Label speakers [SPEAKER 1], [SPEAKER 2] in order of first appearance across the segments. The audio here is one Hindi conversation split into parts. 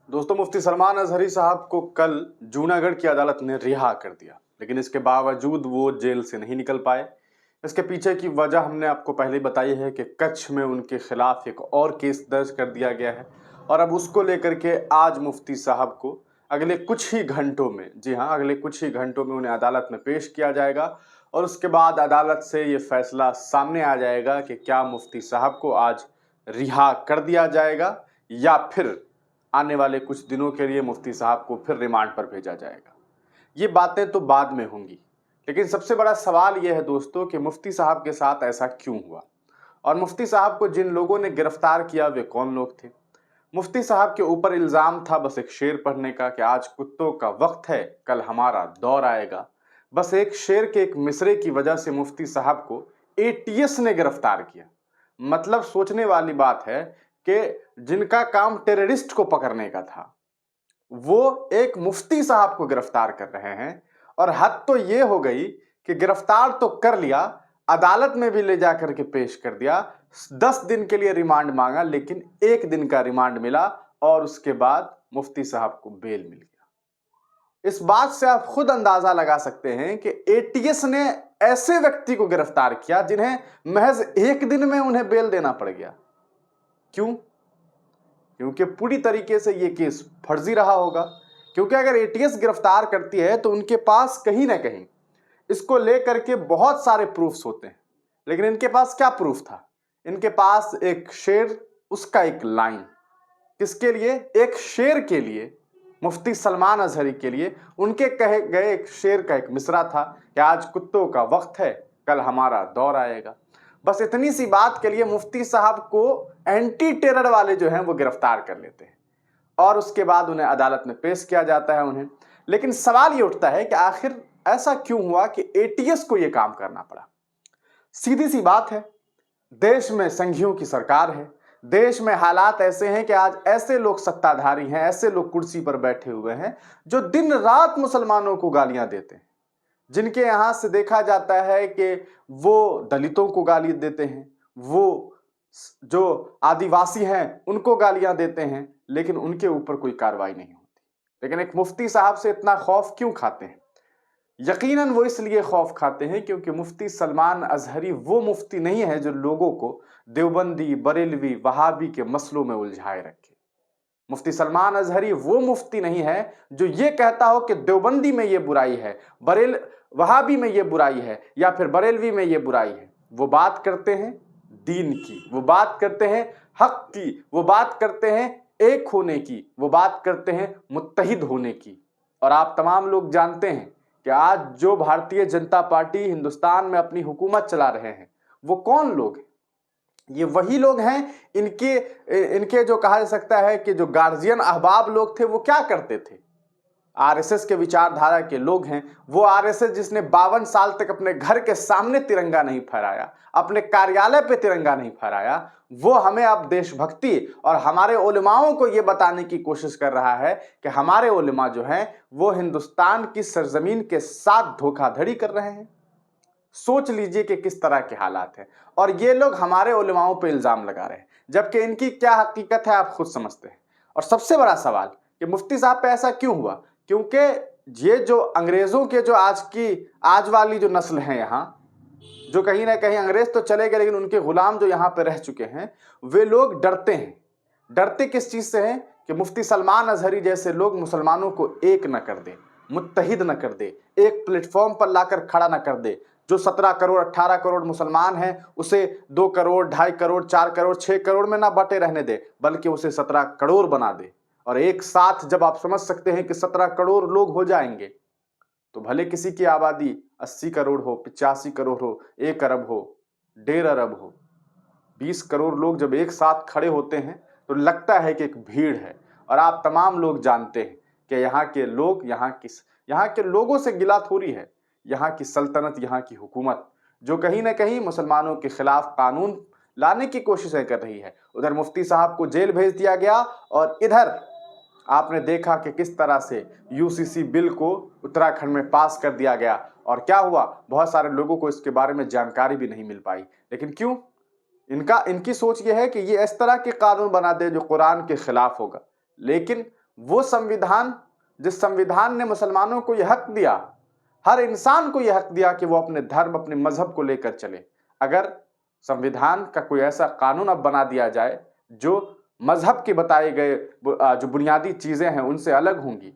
[SPEAKER 1] दोस्तों, मुफ्ती सलमान अजहरी साहब को कल जूनागढ़ की अदालत ने रिहा कर दिया, लेकिन इसके बावजूद वो जेल से नहीं निकल पाए। इसके पीछे की वजह हमने आपको पहले ही बताई है कि कच्छ में उनके खिलाफ एक और केस दर्ज कर दिया गया है और अब उसको लेकर के आज मुफ्ती साहब को अगले कुछ ही घंटों में, जी हाँ, अगले कुछ ही घंटों में उन्हें अदालत में पेश किया जाएगा और उसके बाद अदालत से ये फैसला सामने आ जाएगा कि क्या मुफ्ती साहब को आज रिहा कर दिया जाएगा या फिर आने वाले कुछ दिनों के लिए मुफ्ती साहब को फिर रिमांड पर भेजा जाएगा। ये बातें तो बाद में होंगी, लेकिन सबसे बड़ा सवाल यह है दोस्तों कि मुफ्ती साहब के साथ ऐसा क्यों हुआ और मुफ्ती साहब को जिन लोगों ने गिरफ्तार किया वे कौन लोग थे। मुफ्ती साहब के ऊपर इल्ज़ाम था बस एक शेर पढ़ने का कि आज कुत्तों का वक्त है, कल हमारा दौर आएगा। बस एक शेर के एक मिसरे की वजह से मुफ्ती साहब को एटीएस ने गिरफ्तार किया। मतलब सोचने वाली बात है कि जिनका काम टेररिस्ट को पकड़ने का था वो एक मुफ्ती साहब को गिरफ्तार कर रहे हैं। और हद तो ये हो गई कि गिरफ्तार तो कर लिया, अदालत में भी ले जाकर के पेश कर दिया, 10 दिन के लिए रिमांड मांगा लेकिन 1 दिन का रिमांड मिला और उसके बाद मुफ्ती साहब को बेल मिल गया। इस बात से आप खुद अंदाजा लगा सकते हैं कि एटीएस ने ऐसे व्यक्ति को गिरफ्तार किया जिन्हें महज 1 दिन में उन्हें बेल देना पड़ गया। क्यों? क्योंकि पूरी तरीके से ये केस फर्जी रहा होगा। क्योंकि अगर एटीएस गिरफ्तार करती है तो उनके पास कहीं ना कहीं इसको लेकर के बहुत सारे प्रूफ्स होते हैं, लेकिन इनके पास क्या प्रूफ था? इनके पास एक शेर, उसका एक लाइन। किसके लिए? एक शेर के लिए, मुफ्ती सलमान अजहरी के लिए। उनके कहे गए एक शेर का एक मिसरा था कि आज कुत्तों का वक्त है, कल हमारा दौर आएगा। बस इतनी सी बात के लिए मुफ्ती साहब को एंटी टेरर वाले जो हैं वो गिरफ्तार कर लेते हैं और उसके बाद उन्हें अदालत में पेश किया जाता है उन्हें। लेकिन सवाल ये उठता है कि आखिर ऐसा क्यों हुआ कि एटीएस को यह काम करना पड़ा? सीधी सी बात है, देश में संघियों की सरकार है, देश में हालात ऐसे हैं कि आज ऐसे लोग सत्ताधारी हैं, ऐसे लोग कुर्सी पर बैठे हुए हैं जो दिन रात मुसलमानों को गालियां देते हैं, जिनके यहां से देखा जाता है कि वो दलितों को गाली देते हैं, वो जो आदिवासी हैं उनको गालियां देते हैं, लेकिन उनके ऊपर कोई कार्रवाई नहीं होती। लेकिन एक मुफ्ती साहब से इतना खौफ क्यों खाते हैं? यकीनन वो इसलिए खौफ खाते हैं क्योंकि मुफ्ती सलमान अजहरी वो मुफ्ती नहीं है जो लोगों को देवबंदी, बरेलवी, वहाबी के मसलों में उलझाए रखे। मुफ्ती सलमान अजहरी वो मुफ्ती नहीं है जो ये कहता हो कि देवबंदी में ये बुराई है, वहाबी में ये बुराई है या फिर बरेलवी में ये बुराई है। वो बात करते हैं दीन की, वो बात करते हैं हक की, वो बात करते हैं एक होने की, वो बात करते हैं मुत्तहिद होने की। और आप तमाम लोग जानते हैं कि आज जो भारतीय जनता पार्टी हिंदुस्तान में अपनी हुकूमत चला रहे हैं वो कौन लोग हैं? ये वही लोग हैं। इनके इनके जो कहा जा सकता है कि जो गार्जियन अहबाब लोग थे वो क्या करते थे? आरएसएस के विचारधारा के लोग हैं। वो आरएसएस जिसने 52 साल तक अपने घर के सामने तिरंगा नहीं फहराया, अपने कार्यालय पे तिरंगा नहीं फहराया, वो हमें अब देशभक्ति और हमारे उलमाओं को ये बताने की कोशिश कर रहा है कि हमारे उलमा जो हैं वो हिंदुस्तान की सरजमीन के साथ धोखाधड़ी कर रहे हैं। सोच लीजिए कि किस तरह के हालात हैं और ये लोग हमारे उलमाओं पे इल्जाम लगा रहे हैं, जबकि इनकी क्या हकीकत है आप खुद समझते हैं। और सबसे बड़ा सवाल कि मुफ्ती साहब पे ऐसा क्यों हुआ? क्योंकि ये जो अंग्रेजों के जो आज वाली जो नस्ल है यहाँ, जो कहीं ना कहीं अंग्रेज तो चले गए लेकिन उनके गुलाम जो यहाँ पे रह चुके हैं, वे लोग डरते हैं। डरते किस चीज से हैं? कि मुफ्ती सलमान अजहरी जैसे लोग मुसलमानों को एक न कर दे, मुत्तहिद न कर दे, एक प्लेटफॉर्म पर लाकर खड़ा न कर दे। जो 17 करोड़ 18 करोड़ मुसलमान हैं उसे 2 करोड़ 2.5 करोड़ 4 करोड़ 6 करोड़ में ना बटे रहने दे, बल्कि उसे 17 करोड़ बना दे। और एक साथ जब आप समझ सकते हैं कि 17 करोड़ लोग हो जाएंगे तो भले किसी की आबादी 80 करोड़ हो, 85 करोड़ हो, 1 अरब हो, 1.5 अरब हो, 20 करोड़ लोग जब एक साथ खड़े होते हैं तो लगता है कि एक भीड़ है। और आप तमाम लोग जानते हैं कि यहाँ के लोगों से गिला थोड़ी है, यहाँ की सल्तनत, यहाँ की हुकूमत जो कहीं ना कहीं मुसलमानों के खिलाफ कानून लाने की कोशिशें कर रही है। उधर मुफ्ती साहब को जेल भेज दिया गया और इधर आपने देखा कि किस तरह से यूसीसी बिल को उत्तराखंड में पास कर दिया गया और क्या हुआ, बहुत सारे लोगों को इसके बारे में जानकारी भी नहीं मिल पाई। लेकिन क्यों? इनकी सोच ये है कि ये इस तरह के कानून बना दे जो कुरान के खिलाफ होगा। लेकिन वो संविधान, जिस संविधान ने मुसलमानों को यह हक दिया, हर इंसान को यह हक दिया कि वो अपने धर्म, अपने मजहब को लेकर चले, अगर संविधान का कोई ऐसा कानून अब बना दिया जाए जो मजहब के बताए गए जो बुनियादी चीजें हैं उनसे अलग होंगी,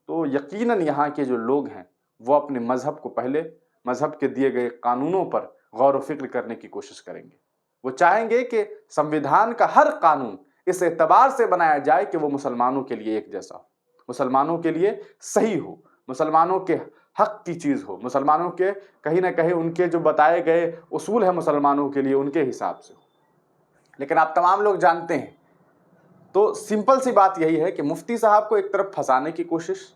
[SPEAKER 1] तो यकीनन यहाँ के जो लोग हैं वो अपने मजहब को पहले, मजहब के दिए गए कानूनों पर गौर व फिक्र करने की कोशिश करेंगे। वो चाहेंगे कि संविधान का हर कानून इस एतबार से बनाया जाए कि वो मुसलमानों के लिए एक जैसा हो, मुसलमानों के लिए सही हो, मुसलमानों के हक की चीज हो, मुसलमानों के कहीं ना कहीं उनके जो बताए गए उसूल है मुसलमानों के लिए उनके हिसाब से हो। लेकिन आप तमाम लोग जानते हैं, तो सिंपल सी बात यही है कि मुफ्ती साहब को एक तरफ फंसाने की कोशिश,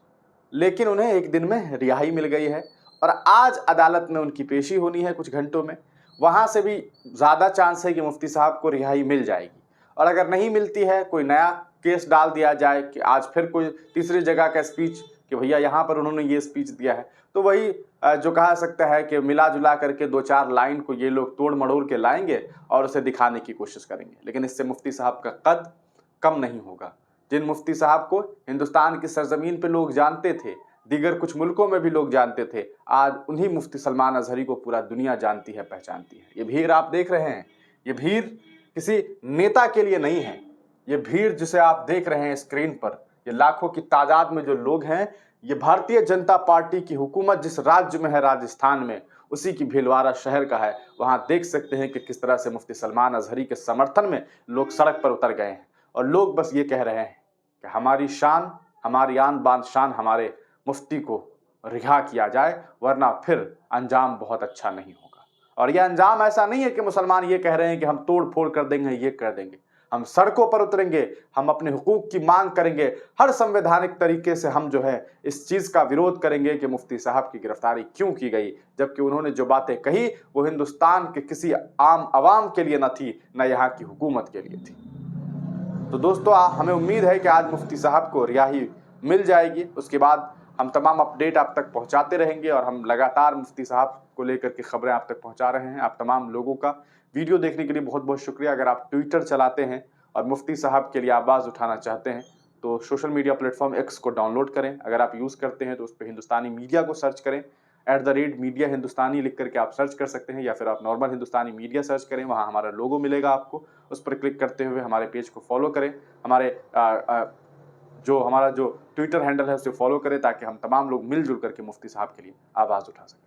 [SPEAKER 1] लेकिन उन्हें एक दिन में रिहाई मिल गई है और आज अदालत में उनकी पेशी होनी है कुछ घंटों में। वहां से भी ज़्यादा चांस है कि मुफ्ती साहब को रिहाई मिल जाएगी, और अगर नहीं मिलती है, कोई नया केस डाल दिया जाए कि आज फिर कोई तीसरी जगह का स्पीच कि भैया यहाँ पर उन्होंने ये स्पीच दिया है, तो वही जो कहा सकता है कि मिला जुला करके दो चार लाइन को ये लोग तोड़ मड़ोड़ के लाएंगे और उसे दिखाने की कोशिश करेंगे। लेकिन इससे मुफ्ती साहब का कद कम नहीं होगा। जिन मुफ्ती साहब को हिंदुस्तान की सरजमीन पे लोग जानते थे, दीगर कुछ मुल्कों में भी लोग जानते थे, आज उन्हीं मुफ्ती सलमान अजहरी को पूरा दुनिया जानती है, पहचानती है। ये भीड़ आप देख रहे हैं, ये भीड़ किसी नेता के लिए नहीं है। ये भीड़ जिसे आप देख रहे हैं स्क्रीन पर, ये लाखों की तादाद में जो लोग हैं, ये भारतीय जनता पार्टी की हुकूमत जिस राज्य में है, राजस्थान में, उसी की भीलवाड़ा शहर का है। वहां देख सकते हैं कि किस तरह से मुफ्ती सलमान अजहरी के समर्थन में लोग सड़क पर उतर गए हैं और लोग बस ये कह रहे हैं कि हमारी शान, हमारी आन बान शान हमारे मुफ्ती को रिहा किया जाए, वरना फिर अंजाम बहुत अच्छा नहीं होगा। और यह अंजाम ऐसा नहीं है कि मुसलमान ये कह रहे हैं कि हम तोड़ फोड़ कर देंगे, ये कर देंगे। हम सड़कों पर उतरेंगे, हम अपने हुकूक की मांग करेंगे, हर संवैधानिक तरीके से हम जो है इस चीज़ का विरोध करेंगे कि मुफ्ती साहब की गिरफ्तारी क्यों की गई, जबकि उन्होंने जो बातें कही वो हिंदुस्तान के किसी आम आवाम के लिए न थी, न यहाँ की हुकूमत के लिए थी। तो दोस्तों, हमें उम्मीद है कि आज मुफ्ती साहब को रिहाई मिल जाएगी। उसके बाद हम तमाम अपडेट आप तक पहुंचाते रहेंगे और हम लगातार मुफ्ती साहब को लेकर के खबरें आप तक पहुंचा रहे हैं। आप तमाम लोगों का वीडियो देखने के लिए बहुत बहुत शुक्रिया। अगर आप ट्विटर चलाते हैं और मुफ्ती साहब के लिए आवाज़ उठाना चाहते हैं तो सोशल मीडिया प्लेटफॉर्म एक्स को डाउनलोड करें। अगर आप यूज़ करते हैं तो उस पर हिंदुस्तानी मीडिया को सर्च करें, @मीडिया हिंदुस्तानी लिख करके आप सर्च कर सकते हैं, या फिर आप नॉर्मल हिंदुस्तानी मीडिया सर्च करें, वहाँ हमारा लोगो मिलेगा आपको, उस पर क्लिक करते हुए हमारे पेज को फॉलो करें। हमारे हमारा जो ट्विटर हैंडल है उसे फॉलो करें ताकि हम तमाम लोग मिलजुल करके मुफ्ती साहब के लिए आवाज़ उठा सकें।